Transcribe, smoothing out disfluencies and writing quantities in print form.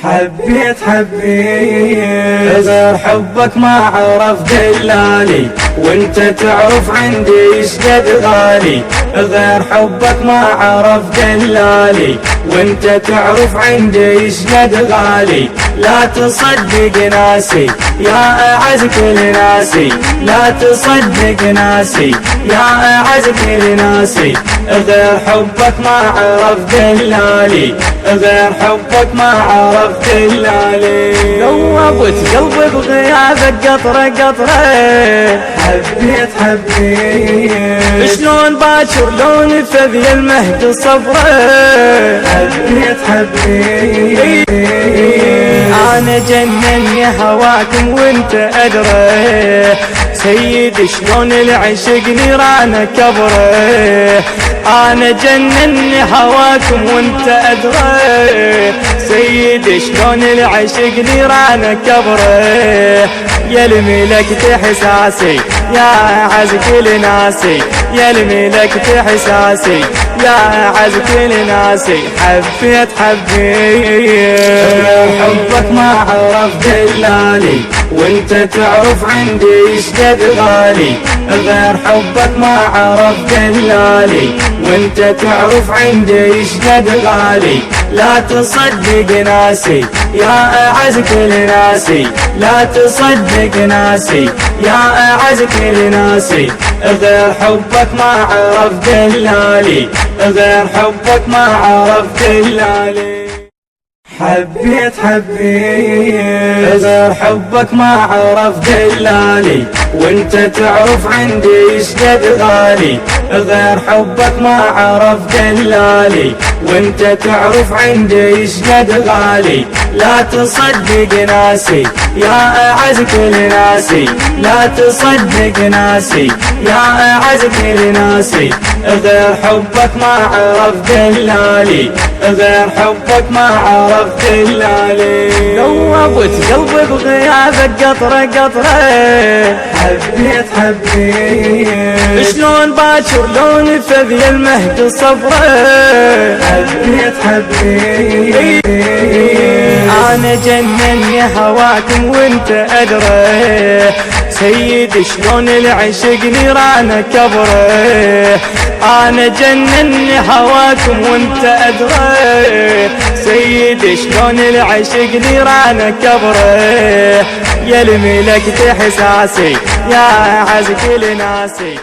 حبيت غير حبك ما عرف دلالي، وانت تعرف عندي ايش قد غالي. غير حبك ما عرف دلالي، وانت تعرف عندي ايش قد غالي. لا تصدق ناسي يا اعز كل ناسي، لا تصدق ناسي يا اعز كل ناسي. غير حبك ما عرف دلالي، غير حبك ما عرف دلالي. ذوبت قلبي بغيابك قطرة قطرة. حبيت شلون باكر لون فذي المهد صبره. حبيت انا جنني هواكم وانت ادري. سيد شلون العشق نيرانه كبره. انا جنني هواكم وانت ادري. سيد شلون العشق نيرانه كبره. يا الملكت احساسي يا اعز كل ناسي، يا الملكت احساسي يا اعز كل ناسي. حبيت حبك ما عرف دلالي، وانت تعرف عندي ايش قد غالي. غير حبك ما عرف دلالي، وانت تعرف عندي ايش قد غالي. لا تصدق ناسي يا اعز كل ناسي، لا تصدق ناسي يا اعز كل ناسي. غير حبك ما عرف دلالي، غير حبك ما عرف دلالي. حبيت غير حبك ما عرف دلالي، وانت تعرف عندي ايش قد غالي. غير حبك ما عرف دلالي، وانت تعرف عندي ايش قد غالي. لا تصدق ناسي يا اعز كل ناسي، لا تصدق ناسي يا اعز كل ناسي. غير حبك ما عرف دلالي، غير حبك ما عرف دلالي. ذوبت قلبي بغيابك قطرة قطرة. حبيت شلون باكر لون فذي المهد صبره. حبيت انا جنني هواكم وانت ادري. سيد شلون العشق نيرانه كبره. انا جنني هواكم وانت ادري. سيد شلون العشق نيرانه كبره. يا الملكت احساسي يا اعز كل ناسي.